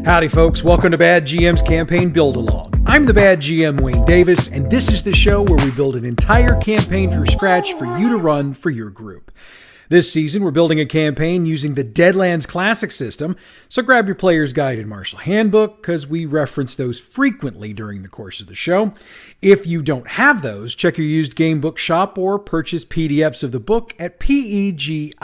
Howdy folks, welcome to Bad GM's Campaign Build-Along. I'm the Bad GM Wayne Davis, and this is the show where we build an entire campaign from scratch for you to run for your group. This season, we're building a campaign using the Deadlands Classic system, so grab your player's guide and Marshall Handbook, because we reference those frequently during the course of the show. If you don't have those, check your used game book shop or purchase PDFs of the book at peginc.com.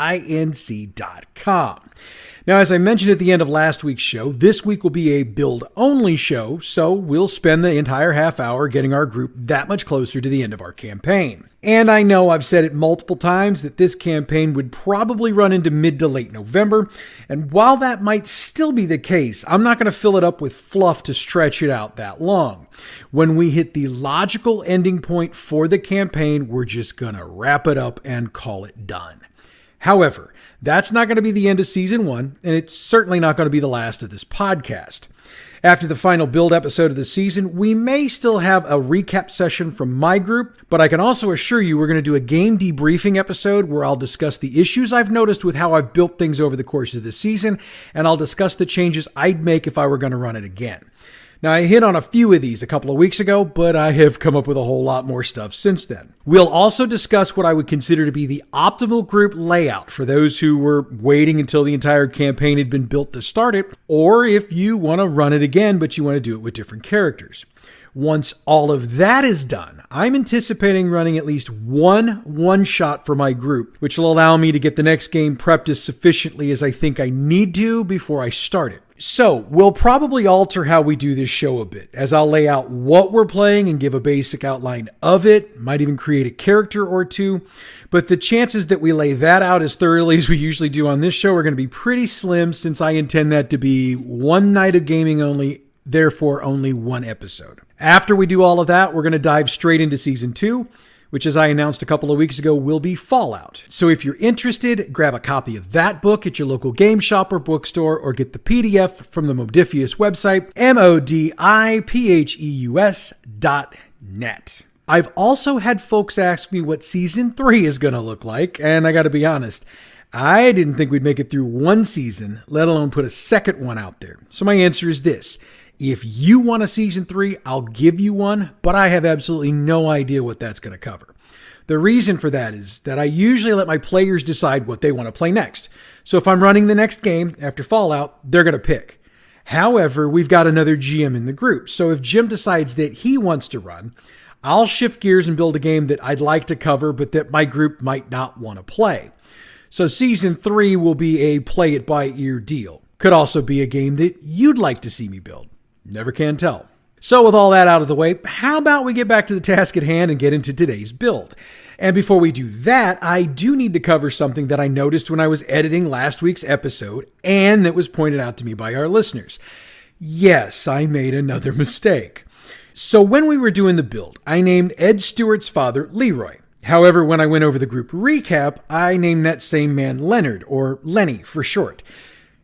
Now, as I mentioned at the end of last week's show, this week will be a build-only show, so we'll spend the entire half hour getting our group that much closer to the end of our campaign. And I know I've said it multiple times that this campaign would probably run into mid to late November, and while that might still be the case, I'm not going to fill it up with fluff to stretch it out that long. When we hit the logical ending point for the campaign, we're just going to wrap it up and call it done. However, that's not going to be the end of Season 1, and it's certainly not going to be the last of this podcast. After the final build episode of the season, we may still have a recap session from my group, but I can also assure you we're going to do a game debriefing episode where I'll discuss the issues I've noticed with how I've built things over the course of the season, and I'll discuss the changes I'd make if I were going to run it again. Now, I hit on a few of these a couple of weeks ago, but I have come up with a whole lot more stuff since then. We'll also discuss what I would consider to be the optimal group layout for those who were waiting until the entire campaign had been built to start it, or if you want to run it again, but you want to do it with different characters. Once all of that is done, I'm anticipating running at least one shot for my group, which will allow me to get the next game prepped as sufficiently as I think I need to before I start it. So, we'll probably alter how we do this show a bit, as I'll lay out what we're playing and give a basic outline of it, might even create a character or two, but the chances that we lay that out as thoroughly as we usually do on this show are going to be pretty slim, since I intend that to be one night of gaming only, therefore only one episode. After we do all of that, we're going to dive straight into Season 2, which, as I announced a couple of weeks ago, will be Fallout. So if you're interested, grab a copy of that book at your local game shop or bookstore, or get the PDF from the Modifius website, modipiheus.net. I've also had folks ask me what Season 3 is going to look like, and I got to be honest, I didn't think we'd make it through one season, let alone put a second one out there. So my answer is this. If you want a Season 3, I'll give you one, but I have absolutely no idea what that's going to cover. The reason for that is that I usually let my players decide what they want to play next. So if I'm running the next game after Fallout, they're going to pick. However, we've got another GM in the group, so if Jim decides that he wants to run, I'll shift gears and build a game that I'd like to cover, but that my group might not want to play. So Season 3 will be a play-it-by-ear deal. Could also be a game that you'd like to see me build. Never can tell. So with all that out of the way, how about we get back to the task at hand and get into today's build? And before we do that, I do need to cover something that I noticed when I was editing last week's episode, and that was pointed out to me by our listeners. Yes, I made another mistake. So when we were doing the build, I named Ed Stewart's father Leroy. However, when I went over the group recap, I named that same man Leonard, or Lenny for short.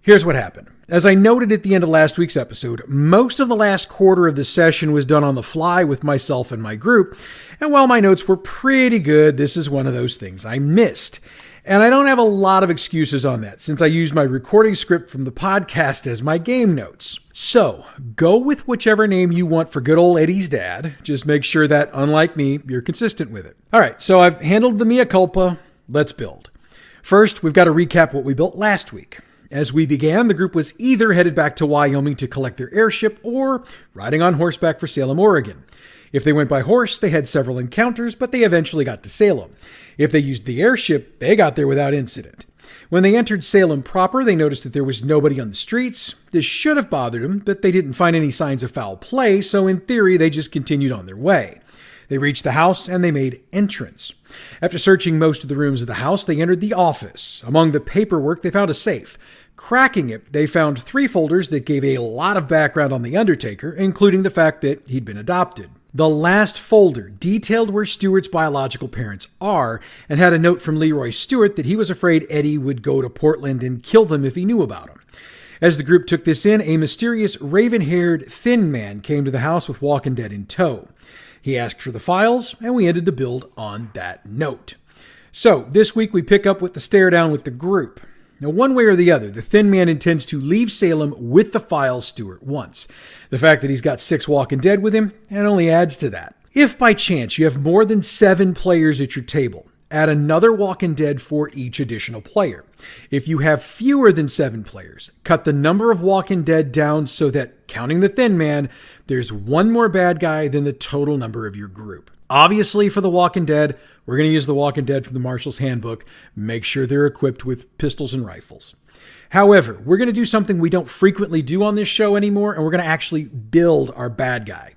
Here's what happened. As I noted at the end of last week's episode, most of the last quarter of the session was done on the fly with myself and my group, and while my notes were pretty good, this is one of those things I missed. And I don't have a lot of excuses on that, since I used my recording script from the podcast as my game notes. So, go with whichever name you want for good old Eddie's dad. Just make sure that, unlike me, you're consistent with it. Alright, so I've handled the mea culpa. Let's build. First, we've got to recap what we built last week. As we began, the group was either headed back to Wyoming to collect their airship or riding on horseback for Salem, Oregon. If they went by horse, they had several encounters, but they eventually got to Salem. If they used the airship, they got there without incident. When they entered Salem proper, they noticed that there was nobody on the streets. This should have bothered them, but they didn't find any signs of foul play, so in theory, they just continued on their way. They reached the house and they made entrance. After searching most of the rooms of the house, they entered the office. Among the paperwork, they found a safe. Cracking it, they found 3 folders that gave a lot of background on the Undertaker, including the fact that he'd been adopted. The last folder detailed where Stewart's biological parents are, and had a note from Leroy Stewart that he was afraid Eddie would go to Portland and kill them if he knew about him. As the group took this in, a mysterious raven-haired, thin man came to the house with Walkin Dead in tow. He asked for the files, and we ended the build on that note. So, this week we pick up with the stare down with the group. Now, one way or the other, the Thin Man intends to leave Salem with the file Stewart wants. The fact that he's got 6 Walkin Dead with him, it only adds to that. If by chance you have more than 7 players at your table, add another Walkin Dead for each additional player. If you have fewer than 7 players, cut the number of Walkin Dead down so that, counting the Thin Man, there's one more bad guy than the total number of your group. Obviously, for the Walkin Dead, we're going to use the Walkin Dead from the Marshal's Handbook. Make sure they're equipped with pistols and rifles. However, we're going to do something we don't frequently do on this show anymore, and we're going to actually build our bad guy.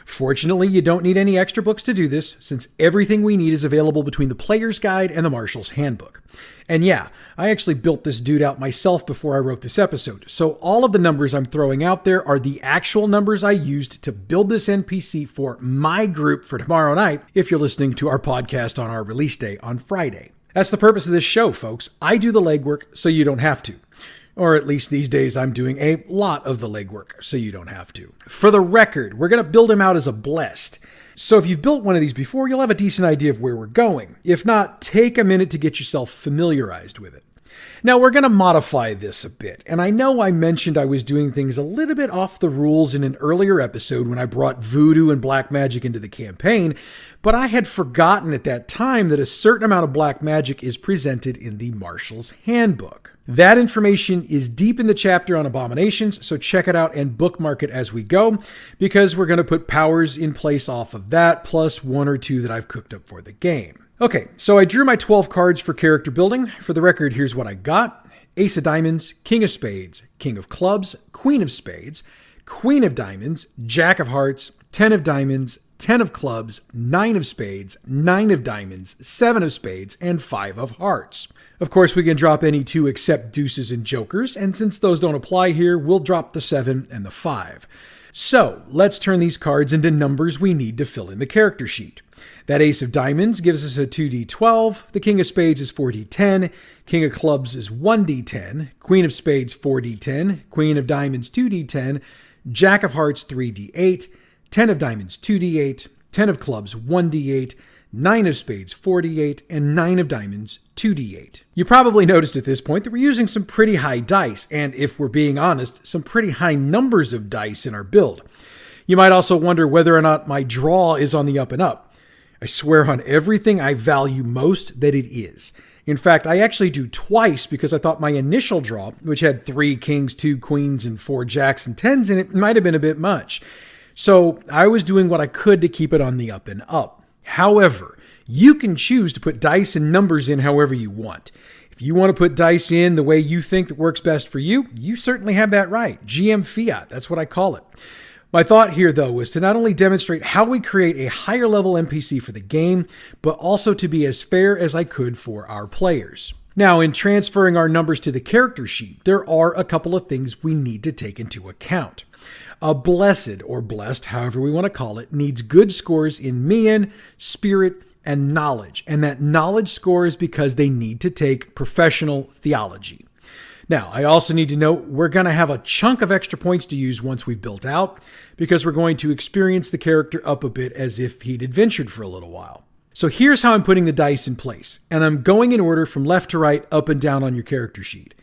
Fortunately, you don't need any extra books to do this, since everything we need is available between the Player's Guide and the Marshal's Handbook. And yeah, I actually built this dude out myself before I wrote this episode, so all of the numbers I'm throwing out there are the actual numbers I used to build this NPC for my group for tomorrow night, if you're listening to our podcast on our release day on Friday. That's the purpose of this show, folks. I do the legwork so you don't have to. Or at least these days I'm doing a lot of the legwork, so you don't have to. For the record, we're going to build him out as a blessed. So if you've built one of these before, you'll have a decent idea of where we're going. If not, take a minute to get yourself familiarized with it. Now, we're going to modify this a bit, and I know I mentioned I was doing things a little bit off the rules in an earlier episode when I brought voodoo and black magic into the campaign, but I had forgotten at that time that a certain amount of black magic is presented in the Marshal's Handbook. That information is deep in the chapter on abominations, so check it out and bookmark it as we go, because we're going to put powers in place off of that, plus 1 or 2 that I've cooked up for the game. Okay, so I drew my 12 cards for character building. For the record, here's what I got. Ace of Diamonds, King of Spades, King of Clubs, Queen of Spades, Queen of Diamonds, Jack of Hearts, 10 of Diamonds, 10 of Clubs, 9 of Spades, 9 of Diamonds, 7 of Spades, and 5 of Hearts. Of course, we can drop any 2 except deuces and jokers, and since those don't apply here, we'll drop the 7 and the 5. So, let's turn these cards into numbers we need to fill in the character sheet. That Ace of Diamonds gives us a 2d12, the King of Spades is 4d10, King of Clubs is 1d10, Queen of Spades 4d10, Queen of Diamonds 2d10, Jack of Hearts 3d8, 10 of Diamonds 2d8, 10 of Clubs 1d8, 9 of Spades 4d8, and 9 of Diamonds 2d8. You probably noticed at this point that we're using some pretty high dice, and if we're being honest, some pretty high numbers of dice in our build. You might also wonder whether or not my draw is on the up and up. I swear on everything I value most that it is. In fact, I actually do twice because I thought my initial draw, which had 3 kings, 2 queens, and 4 jacks and 10s in it, might have been a bit much. So I was doing what I could to keep it on the up and up. However, you can choose to put dice and numbers in however you want. If you want to put dice in the way you think that works best for you, you certainly have that right. GM Fiat, that's what I call it. My thought here, though, was to not only demonstrate how we create a higher level NPC for the game, but also to be as fair as I could for our players. Now, in transferring our numbers to the character sheet, there are a couple of things we need to take into account. A blessed, or blessed, however we want to call it, needs good scores in Mian, Spirit, and Knowledge. And that knowledge score is because they need to take professional theology. Now, I also need to note we're going to have a chunk of extra points to use once we've built out, because we're going to experience the character up a bit as if he'd adventured for a little while. So here's how I'm putting the dice in place, and I'm going in order from left to right, up and down on your character sheet.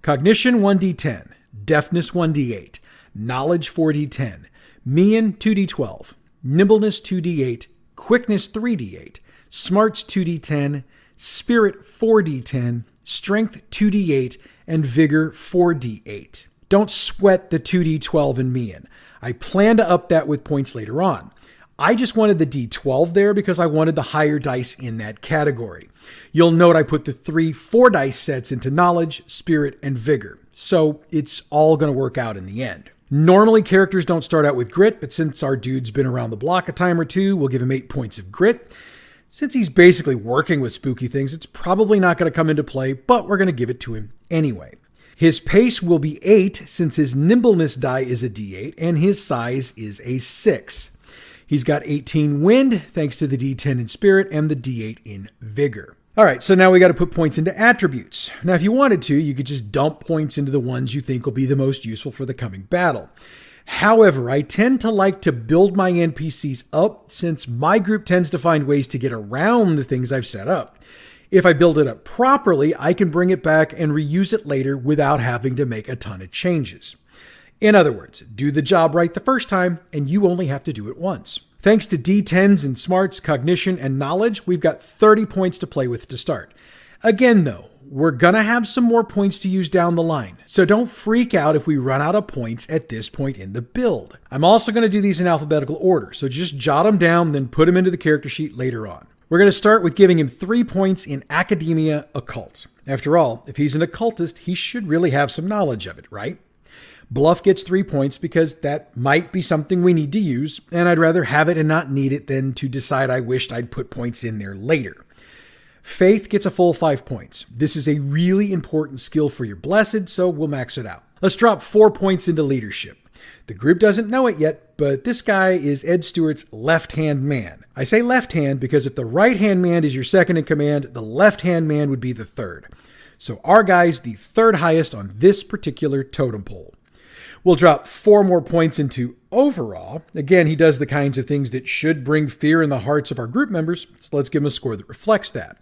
Cognition 1d10, Deafness 1d8, Knowledge 4d10, Mian 2d12, Nimbleness 2d8, Quickness 3d8, Smarts 2d10, Spirit 4d10, Strength 2d8, and Vigor 4d8. Don't sweat the 2d12 in Mian. I plan to up that with points later on. I just wanted the d12 there because I wanted the higher dice in that category. You'll note I put the 3 4-dice sets into Knowledge, Spirit, and Vigor, so it's all going to work out in the end. Normally, characters don't start out with Grit, but since our dude's been around the block a time or two, we'll give him 8 points of Grit. Since he's basically working with spooky things, it's probably not going to come into play, but we're going to give it to him anyway. His pace will be 8 since his nimbleness die is a d8 and his size is a 6. He's got 18 wind thanks to the d10 in spirit and the d8 in vigor. All right, so now we got to put points into attributes. Now, if you wanted to, you could just dump points into the ones you think will be the most useful for the coming battle. However, I tend to like to build my NPCs up since my group tends to find ways to get around the things I've set up. If I build it up properly, I can bring it back and reuse it later without having to make a ton of changes. In other words, do the job right the first time, and you only have to do it once. Thanks to D10s in smarts, cognition, and knowledge, we've got 30 points to play with to start. Again, though, we're gonna have some more points to use down the line, so don't freak out if we run out of points at this point in the build. I'm also gonna do these in alphabetical order, so just jot them down, then put them into the character sheet later on. We're gonna start with giving him 3 points in Academia Occult. After all, if he's an occultist, he should really have some knowledge of it, right? Bluff gets 3 points because that might be something we need to use, and I'd rather have it and not need it than to decide I wished I'd put points in there later. Faith gets a full 5 points. This is a really important skill for your Blessed, so we'll max it out. Let's drop 4 points into Leadership. The group doesn't know it yet, but this guy is Ed Stewart's left-hand man. I say left-hand because if the right-hand man is your second in command, the left-hand man would be the third. So our guy's the third highest on this particular totem pole. We'll drop 4 more points into Overall. Again, he does the kinds of things that should bring fear in the hearts of our group members, so let's give him a score that reflects that.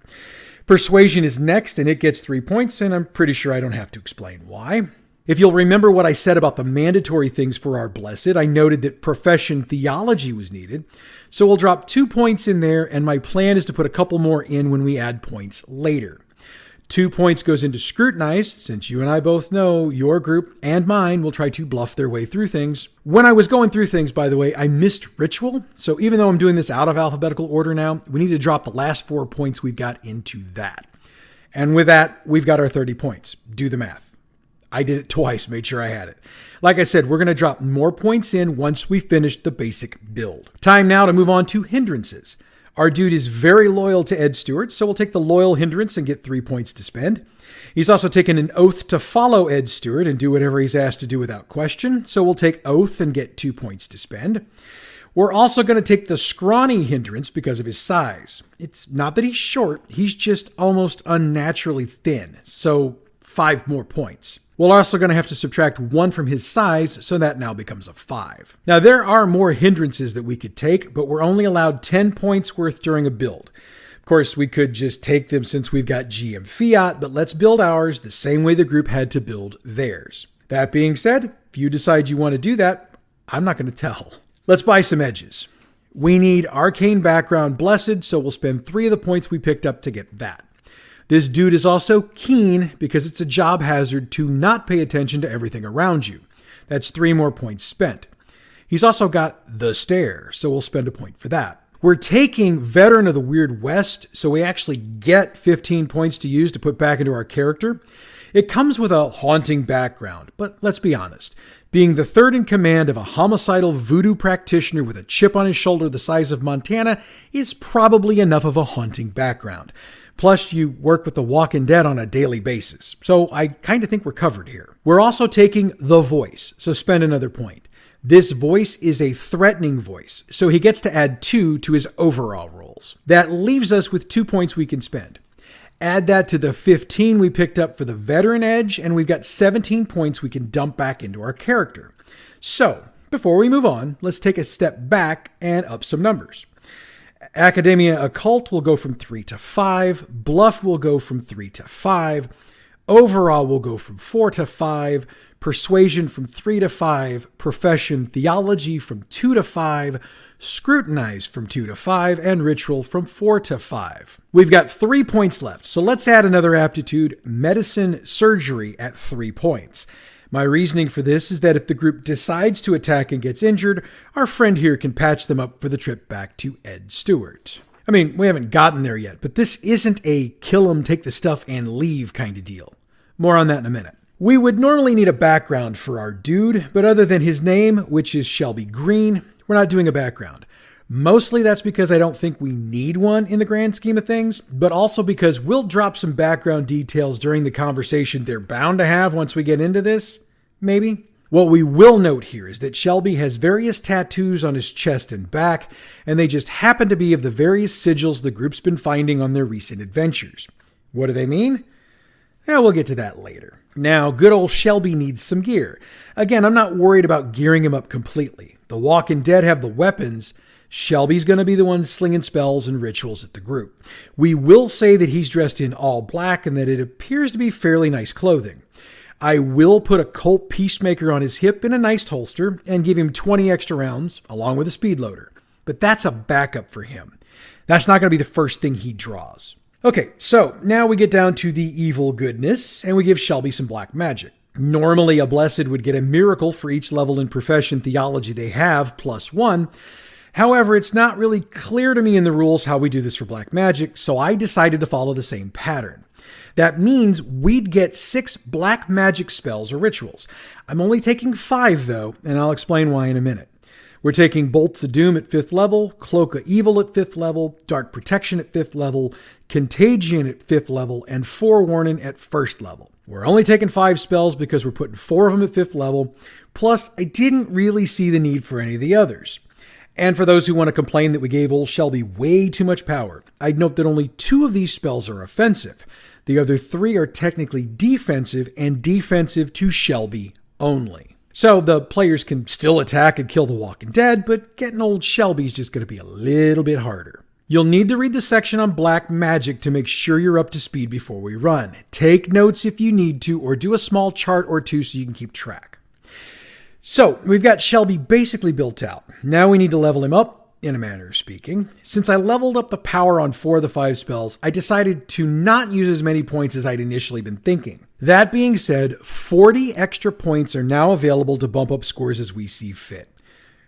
Persuasion is next, and it gets 3 points, and I'm pretty sure I don't have to explain why. If you'll remember what I said about the mandatory things for our Blessed, I noted that profession theology was needed, so we'll drop 2 points in there, and my plan is to put a couple more in when we add points later. 2 points goes into Scrutinize, since you and I both know your group and mine will try to bluff their way through things. When I was going through things, by the way, I missed Ritual, so even though I'm doing this out of alphabetical order now, we need to drop the last 4 points we've got into that. And with that, we've got our 30 points. Do the math. I did it twice, made sure I had it. Like I said, we're going to drop more points in once we finish the basic build. Time now to move on to hindrances. Our dude is very loyal to Ed Stewart, so we'll take the loyal hindrance and get 3 points to spend. He's also taken an oath to follow Ed Stewart and do whatever he's asked to do without question, so we'll take oath and get 2 points to spend. We're also going to take the scrawny hindrance because of his size. It's not that he's short, he's just almost unnaturally thin, so 5 more points. We're also going to have to subtract 1 from his size, so that now becomes a 5. Now, there are more hindrances that we could take, but we're only allowed 10 points worth during a build. Of course, we could just take them since we've got GM Fiat, but let's build ours the same way the group had to build theirs. That being said, if you decide you want to do that, I'm not going to tell. Let's buy some edges. We need Arcane Background Blessed, so we'll spend 3 of the points we picked up to get that. This dude is also keen because it's a job hazard to not pay attention to everything around you. That's 3 more points spent. He's also got the stare, so we'll spend a point for that. We're taking Veteran of the Weird West, so we actually get 15 points to use to put back into our character. It comes with a haunting background, but let's be honest. Being the third in command of a homicidal voodoo practitioner with a chip on his shoulder the size of Montana is probably enough of a haunting background. Plus, you work with the Walkin Dead on a daily basis, so I kind of think we're covered here. We're also taking the voice, so spend another point. This voice is a threatening voice, so he gets to add 2 to his overall rolls. That leaves us with 2 points we can spend. Add that to the 15 we picked up for the veteran edge, and we've got 17 points we can dump back into our character. So, before we move on, let's take a step back and up some numbers. Academia Occult will go from 3 to 5. Bluff will go from 3 to 5. Overall will go from 4 to 5. Persuasion from 3 to 5. Profession Theology from 2 to 5. Scrutinize from 2 to 5. And Ritual from 4 to 5. We've got 3 points left, so let's add another aptitude, Medicine Surgery, at 3 points. My reasoning for this is that if the group decides to attack and gets injured, our friend here can patch them up for the trip back to Ed Stewart. I mean, we haven't gotten there yet, but this isn't a kill 'em, take the stuff, and leave kind of deal. More on that in a minute. We would normally need a background for our dude, but other than his name, which is Shelby Green, we're not doing a background. Mostly that's because I don't think we need one in the grand scheme of things, but also because we'll drop some background details during the conversation they're bound to have once we get into this, maybe. What we will note here is that Shelby has various tattoos on his chest and back, and they just happen to be of the various sigils the group's been finding on their recent adventures. What do they mean? Yeah, we'll get to that later. Now, good old Shelby needs some gear. Again, I'm not worried about gearing him up completely. The Walkin Dead have the weapons. Shelby's going to be the one slinging spells and rituals at the group. We will say that he's dressed in all black and that it appears to be fairly nice clothing. I will put a Colt Peacemaker on his hip in a nice holster and give him 20 extra rounds along with a speed loader. But that's a backup for him. That's not going to be the first thing he draws. Okay, so now we get down to the evil goodness and we give Shelby some black magic. Normally a blessed would get a miracle for each level in profession theology they have +1. However, it's not really clear to me in the rules how we do this for black magic, so I decided to follow the same pattern. That means we'd get 6 black magic spells or rituals. I'm only taking 5 though, and I'll explain why in a minute. We're taking Bolts of Doom at 5th level, Cloak of Evil at 5th level, Dark Protection at 5th level, Contagion at 5th level, and Forewarning at 1st level. We're only taking 5 spells because we're putting 4 of them at 5th level, plus I didn't really see the need for any of the others. And for those who want to complain that we gave old Shelby way too much power, I'd note that only 2 of these spells are offensive. The other 3 are technically defensive and defensive to Shelby only. So the players can still attack and kill the Walkin Dead, but getting old Shelby is just going to be a little bit harder. You'll need to read the section on black magic to make sure you're up to speed before we run. Take notes if you need to, or do a small chart or 2 so you can keep track. So we've got Shelby basically built out. Now we need to level him up, in a manner of speaking. Since I leveled up the power on 4 of the 5 spells, I decided to not use as many points as I'd initially been thinking. That being said, 40 extra points are now available to bump up scores as we see fit.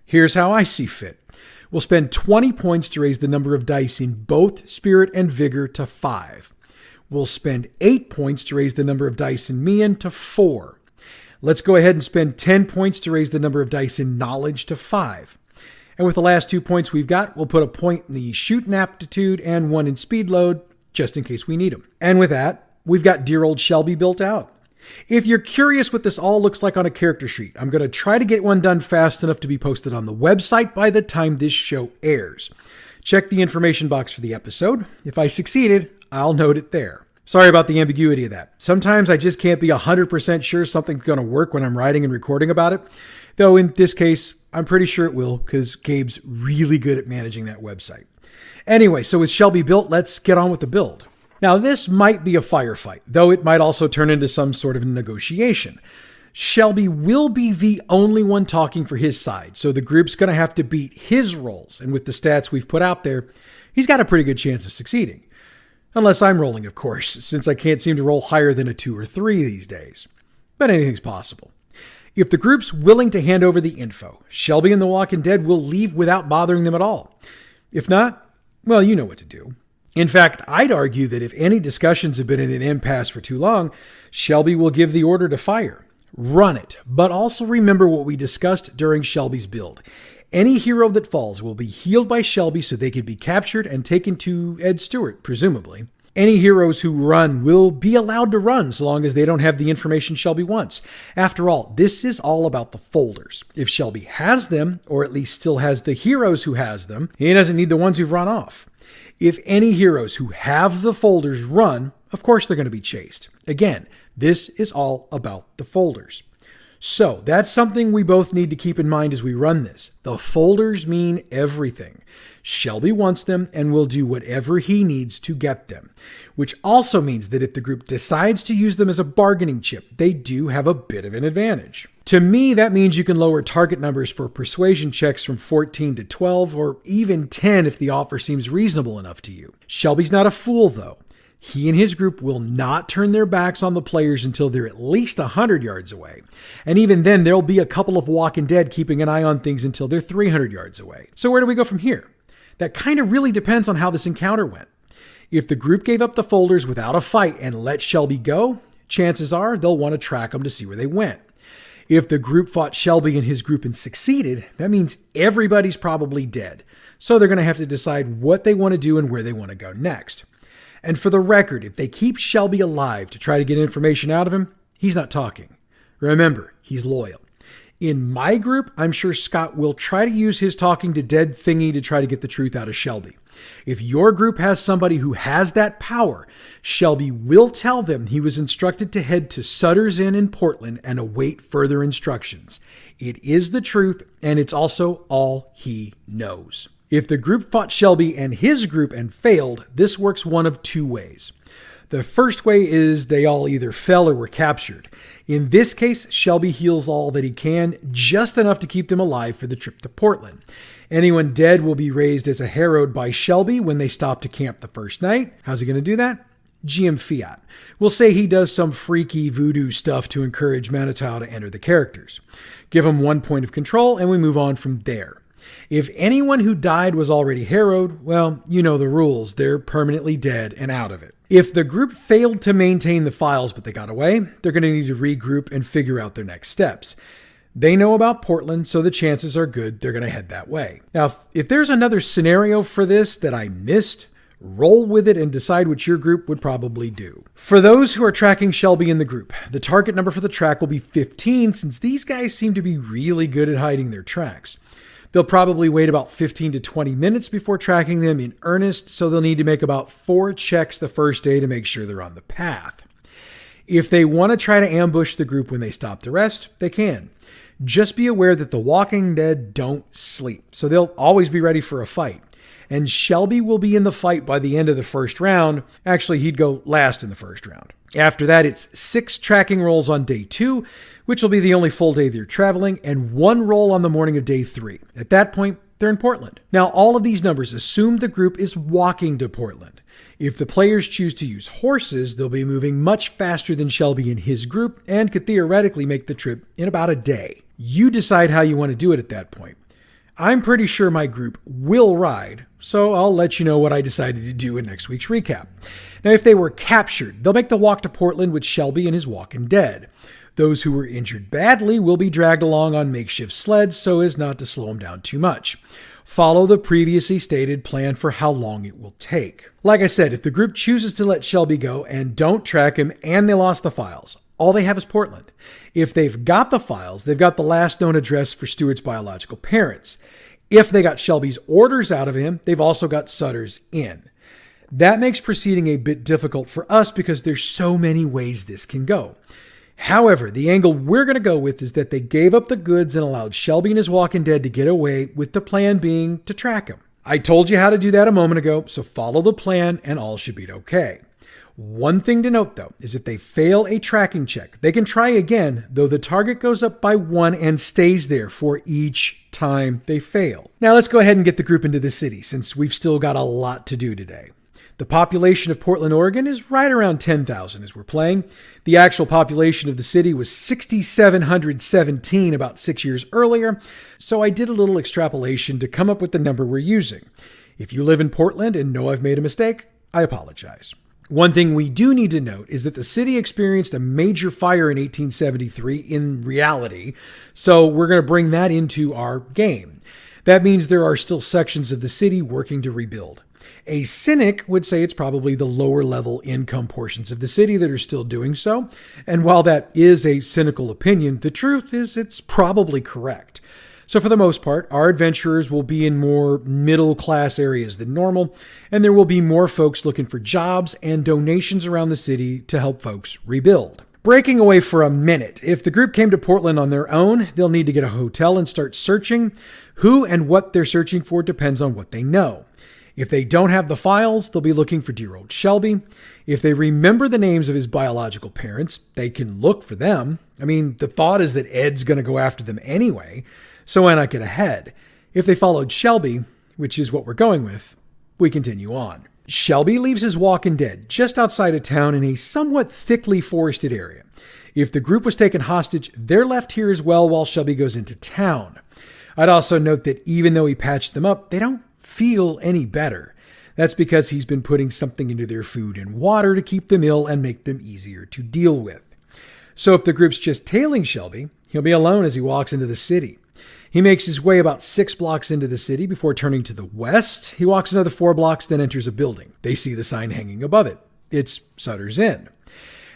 Here's how I see fit. We'll spend 20 points to raise the number of dice in both Spirit and Vigor to 5. We'll spend 8 points to raise the number of dice in Mien to 4. Let's go ahead and spend 10 points to raise the number of dice in Knowledge to 5. And with the last 2 points we've got, we'll put a point in the Shooting Aptitude and 1 in Speed Load, just in case we need them. And with that, we've got dear old Shelby built out. If you're curious what this all looks like on a character sheet, I'm going to try to get one done fast enough to be posted on the website by the time this show airs. Check the information box for the episode. If I succeeded, I'll note it there. Sorry about the ambiguity of that. Sometimes I just can't be 100% sure something's going to work when I'm writing and recording about it. Though in this case, I'm pretty sure it will because Gabe's really good at managing that website. Anyway, so with Shelby built, let's get on with the build. Now this might be a firefight, though it might also turn into some sort of negotiation. Shelby will be the only one talking for his side, so the group's going to have to beat his rolls. And with the stats we've put out there, he's got a pretty good chance of succeeding. Unless I'm rolling, of course, since I can't seem to roll higher than a 2 or 3 these days. But anything's possible. If the group's willing to hand over the info, Shelby and the Walkin Dead will leave without bothering them at all. If not, well, you know what to do. In fact, I'd argue that if any discussions have been in an impasse for too long, Shelby will give the order to fire. Run it, but also remember what we discussed during Shelby's build. Any hero that falls will be healed by Shelby so they can be captured and taken to Ed Stewart, presumably. Any heroes who run will be allowed to run so long as they don't have the information Shelby wants. After all, this is all about the folders. If Shelby has them, or at least still has the heroes who has them, he doesn't need the ones who've run off. If any heroes who have the folders run, of course they're going to be chased. Again, this is all about the folders. So that's something we both need to keep in mind as we run this. The folders mean everything. Shelby wants them and will do whatever he needs to get them, which also means that if the group decides to use them as a bargaining chip, they do have a bit of an advantage. To me, that means you can lower target numbers for persuasion checks from 14 to 12 or even 10 if the offer seems reasonable enough to you. Shelby's not a fool though. He and his group will not turn their backs on the players until they're at least 100 yards away. And even then, there'll be a couple of Walkin Dead keeping an eye on things until they're 300 yards away. So where do we go from here? That kind of really depends on how this encounter went. If the group gave up the folders without a fight and let Shelby go, chances are they'll want to track them to see where they went. If the group fought Shelby and his group and succeeded, that means everybody's probably dead. So they're going to have to decide what they want to do and where they want to go next. And for the record, if they keep Shelby alive to try to get information out of him, he's not talking. Remember, he's loyal. In my group, I'm sure Scott will try to use his talking to dead thingy to try to get the truth out of Shelby. If your group has somebody who has that power, Shelby will tell them he was instructed to head to Sutter's Inn in Portland and await further instructions. It is the truth, and it's also all he knows. If the group fought Shelby and his group and failed, this works one of two ways. The first way is they all either fell or were captured. In this case, Shelby heals all that he can, just enough to keep them alive for the trip to Portland. Anyone dead will be raised as a herald by Shelby when they stop to camp the first night. How's he going to do that? GM Fiat. We'll say he does some freaky voodoo stuff to encourage Manitou to enter the characters. Give him 1 point of control and we move on from there. If anyone who died was already harrowed, well, you know the rules. They're permanently dead and out of it. If the group failed to maintain the files but they got away, they're going to need to regroup and figure out their next steps. They know about Portland, so the chances are good they're going to head that way. Now, if there's another scenario for this that I missed, roll with it and decide what your group would probably do. For those who are tracking Shelby in the group, the target number for the track will be 15 since these guys seem to be really good at hiding their tracks. They'll probably wait about 15 to 20 minutes before tracking them in earnest, so they'll need to make about 4 checks the first day to make sure they're on the path. If they want to try to ambush the group when they stop to rest, they can. Just be aware that the Walking Dead don't sleep, so they'll always be ready for a fight. And Shelby will be in the fight by the end of the first round. Actually, he'd go last in the first round. After that, it's 6 tracking rolls on day 2, which will be the only full day they're traveling, and 1 roll on the morning of day 3. At that point, they're in Portland. Now, all of these numbers assume the group is walking to Portland. If the players choose to use horses, they'll be moving much faster than Shelby and his group, and could theoretically make the trip in about a day. You decide how you want to do it at that point. I'm pretty sure my group will ride, so I'll let you know what I decided to do in next week's recap. Now, if they were captured, they'll make the walk to Portland with Shelby and his Walkin Dead. Those who were injured badly will be dragged along on makeshift sleds so as not to slow them down too much. Follow the previously stated plan for how long it will take. Like I said, if the group chooses to let Shelby go and don't track him and they lost the files, all they have is Portland. If they've got the files, they've got the last known address for Stuart's biological parents. If they got Shelby's orders out of him, they've also got Sutter's in. That makes proceeding a bit difficult for us because there's so many ways this can go. However, the angle we're going to go with is that they gave up the goods and allowed Shelby and his Walkin Dead to get away, with the plan being to track him. I told you how to do that a moment ago, so follow the plan and all should be okay. One thing to note, though, is if they fail a tracking check, they can try again, though the target goes up by 1 and stays there for each time they fail. Now let's go ahead and get the group into the city, since we've still got a lot to do today. The population of Portland, Oregon is right around 10,000 as we're playing. The actual population of the city was 6,717 about 6 years earlier, so I did a little extrapolation to come up with the number we're using. If you live in Portland and know I've made a mistake, I apologize. One thing we do need to note is that the city experienced a major fire in 1873 in reality, so we're going to bring that into our game. That means there are still sections of the city working to rebuild. A cynic would say it's probably the lower level income portions of the city that are still doing so, and while that is a cynical opinion, the truth is it's probably correct. So for the most part, our adventurers will be in more middle-class areas than normal, and there will be more folks looking for jobs and donations around the city to help folks rebuild. Breaking away for a minute, if the group came to Portland on their own, they'll need to get a hotel and start searching. Who and what they're searching for depends on what they know. If they don't have the files, they'll be looking for dear old Shelby. If they remember the names of his biological parents, they can look for them. I mean, the thought is that Ed's going to go after them anyway, so why not get ahead? If they followed Shelby, which is what we're going with, we continue on. Shelby leaves his Walkin Dead just outside of town in a somewhat thickly forested area. If the group was taken hostage, they're left here as well while Shelby goes into town. I'd also note that even though he patched them up, they don't feel any better. That's because he's been putting something into their food and water to keep them ill and make them easier to deal with. So if the group's just tailing Shelby, he'll be alone as he walks into the city. He makes his way about 6 blocks into the city before turning to the west. He walks another 4 blocks, then enters a building. They see the sign hanging above it. It's Sutter's Inn.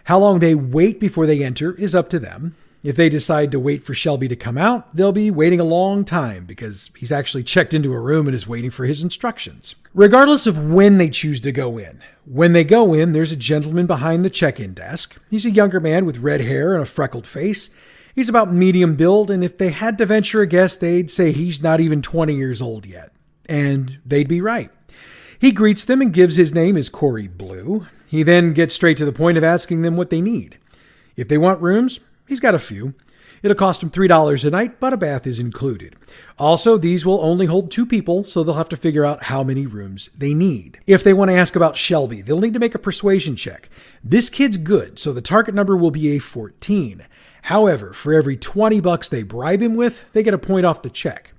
How long they wait before they enter is up to them. If they decide to wait for Shelby to come out, they'll be waiting a long time because he's actually checked into a room and is waiting for his instructions. Regardless of when they choose to go in. When they go in, there's a gentleman behind the check-in desk. He's a younger man with red hair and a freckled face. He's about medium build, and if they had to venture a guess, they'd say he's not even 20 years old yet. And they'd be right. He greets them and gives his name as Corey Blue. He then gets straight to the point of asking them what they need. If they want rooms, he's got a few. It'll cost them $3 a night, but a bath is included. Also, these will only hold 2 people, so they'll have to figure out how many rooms they need. If they want to ask about Shelby, they'll need to make a persuasion check. This kid's good, so the target number will be a 14. However, for every $20 they bribe him with, they get a point off the check.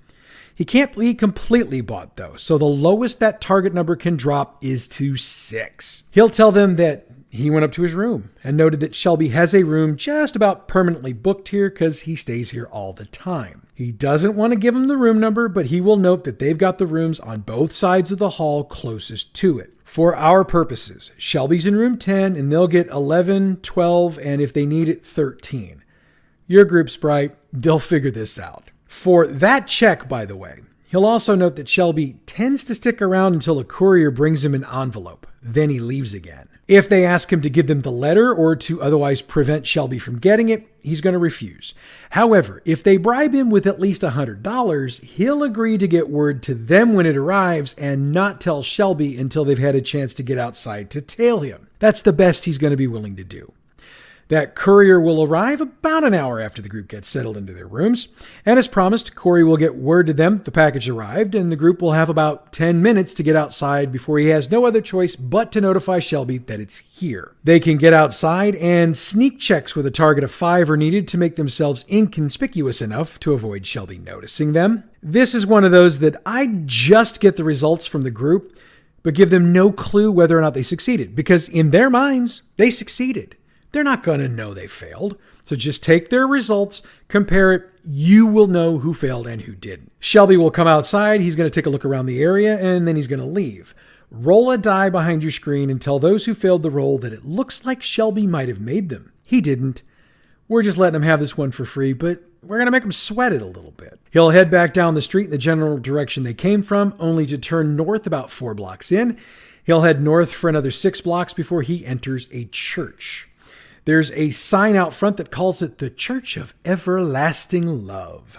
He can't be completely bought, though, so the lowest that target number can drop is to 6. He'll tell them that he went up to his room and noted that Shelby has a room just about permanently booked here because he stays here all the time. He doesn't want to give him the room number, but he will note that they've got the rooms on both sides of the hall closest to it. For our purposes, Shelby's in room 10 and they'll get 11, 12, and if they need it, 13. Your group's bright. They'll figure this out. For that check, by the way, he'll also note that Shelby tends to stick around until a courier brings him an envelope. Then he leaves again. If they ask him to give them the letter or to otherwise prevent Shelby from getting it, he's going to refuse. However, if they bribe him with at least $100, he'll agree to get word to them when it arrives and not tell Shelby until they've had a chance to get outside to tail him. That's the best he's going to be willing to do. That courier will arrive about an hour after the group gets settled into their rooms. And as promised, Corey will get word to them that the package arrived, and the group will have about 10 minutes to get outside before he has no other choice but to notify Shelby that it's here. They can get outside, and sneak checks with a target of 5 are needed to make themselves inconspicuous enough to avoid Shelby noticing them. This is one of those that I just get the results from the group, but give them no clue whether or not they succeeded, because in their minds, they succeeded. They're not going to know they failed. So just take their results, compare it. You will know who failed and who didn't. Shelby will come outside. He's going to take a look around the area and then he's going to leave. Roll a die behind your screen and tell those who failed the roll that it looks like Shelby might have made them. He didn't. We're just letting him have this one for free, but we're going to make him sweat it a little bit. He'll head back down the street in the general direction they came from, only to turn north about 4 blocks in. He'll head north for another 6 blocks before he enters a church. There's a sign out front that calls it the Church of Everlasting Love.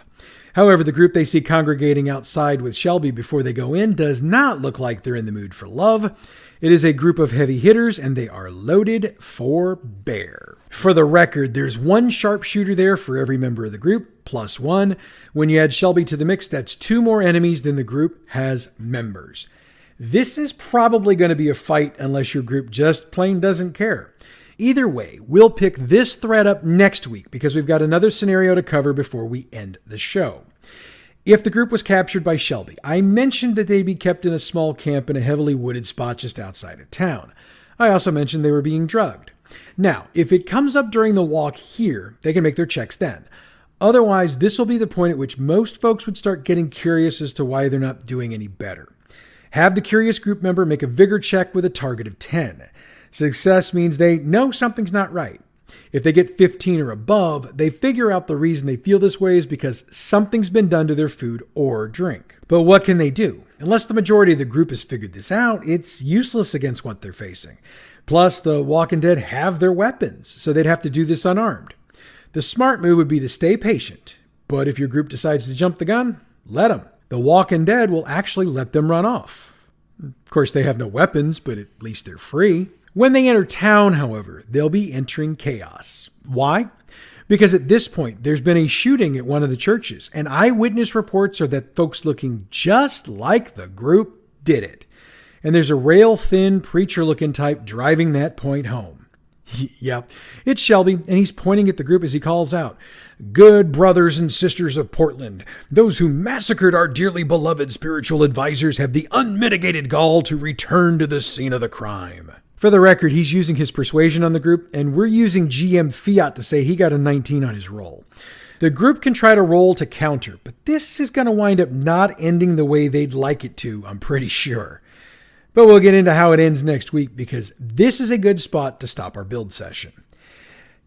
However, the group they see congregating outside with Shelby before they go in does not look like they're in the mood for love. It is a group of heavy hitters, and they are loaded for bear. For the record, there's 1 sharpshooter there for every member of the group, plus 1. When you add Shelby to the mix, that's 2 more enemies than the group has members. This is probably going to be a fight unless your group just plain doesn't care. Either way, we'll pick this thread up next week because we've got another scenario to cover before we end the show. If the group was captured by Shelby, I mentioned that they'd be kept in a small camp in a heavily wooded spot just outside of town. I also mentioned they were being drugged. Now, if it comes up during the walk here, they can make their checks then. Otherwise, this will be the point at which most folks would start getting curious as to why they're not doing any better. Have the curious group member make a vigor check with a target of 10. Success means they know something's not right. If they get 15 or above, they figure out the reason they feel this way is because something's been done to their food or drink. But what can they do? Unless the majority of the group has figured this out, it's useless against what they're facing. Plus, the Walkin Dead have their weapons, so they'd have to do this unarmed. The smart move would be to stay patient, but if your group decides to jump the gun, let them. The Walkin Dead will actually let them run off. Of course, they have no weapons, but at least they're free. When they enter town, however, they'll be entering chaos. Why? Because at this point, there's been a shooting at one of the churches, and eyewitness reports are that folks looking just like the group did it. And there's a rail-thin, preacher-looking type driving that point home. Yep, it's Shelby, and he's pointing at the group as he calls out, "Good brothers and sisters of Portland, those who massacred our dearly beloved spiritual advisors have the unmitigated gall to return to the scene of the crime." For the record, he's using his persuasion on the group, and we're using GM Fiat to say he got a 19 on his roll. The group can try to roll to counter, but this is going to wind up not ending the way they'd like it to, I'm pretty sure. But we'll get into how it ends next week because this is a good spot to stop our build session.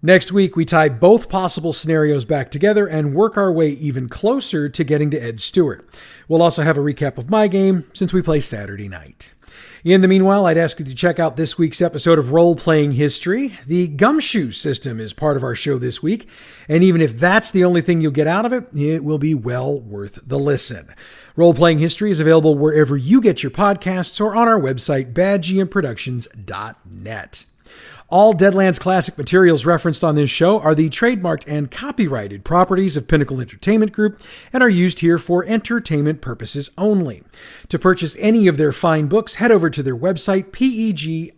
Next week, we tie both possible scenarios back together and work our way even closer to getting to Ed Stewart. We'll also have a recap of my game since we play Saturday night. In the meanwhile, I'd ask you to check out this week's episode of Role Playing History. The gumshoe system is part of our show this week, and even if that's the only thing you'll get out of it, it will be well worth the listen. Role Playing History is available wherever you get your podcasts or on our website, badgmproductions.net. All Deadlands Classic materials referenced on this show are the trademarked and copyrighted properties of Pinnacle Entertainment Group and are used here for entertainment purposes only. To purchase any of their fine books, head over to their website, peginc.com.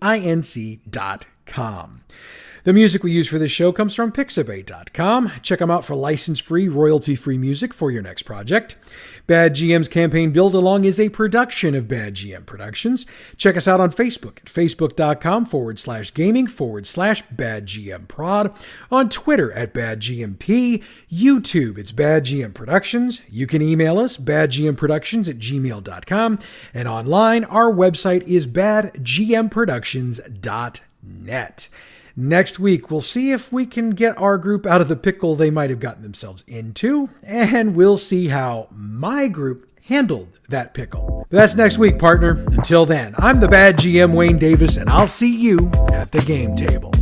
The music we use for this show comes from Pixabay.com. Check them out for license-free, royalty-free music for your next project. Bad GM's campaign Build-Along is a production of Bad GM Productions. Check us out on Facebook at facebook.com/gaming/badgmprod, on Twitter at badgmp, YouTube, it's Bad GM Productions. You can email us, badgmproductions@gmail.com, and online, our website is badgmproductions.net. Next week, we'll see if we can get our group out of the pickle they might have gotten themselves into, and we'll see how my group handled that pickle. But that's next week, partner. Until then, I'm the Bad GM, Wayne Davis, and I'll see you at the game table.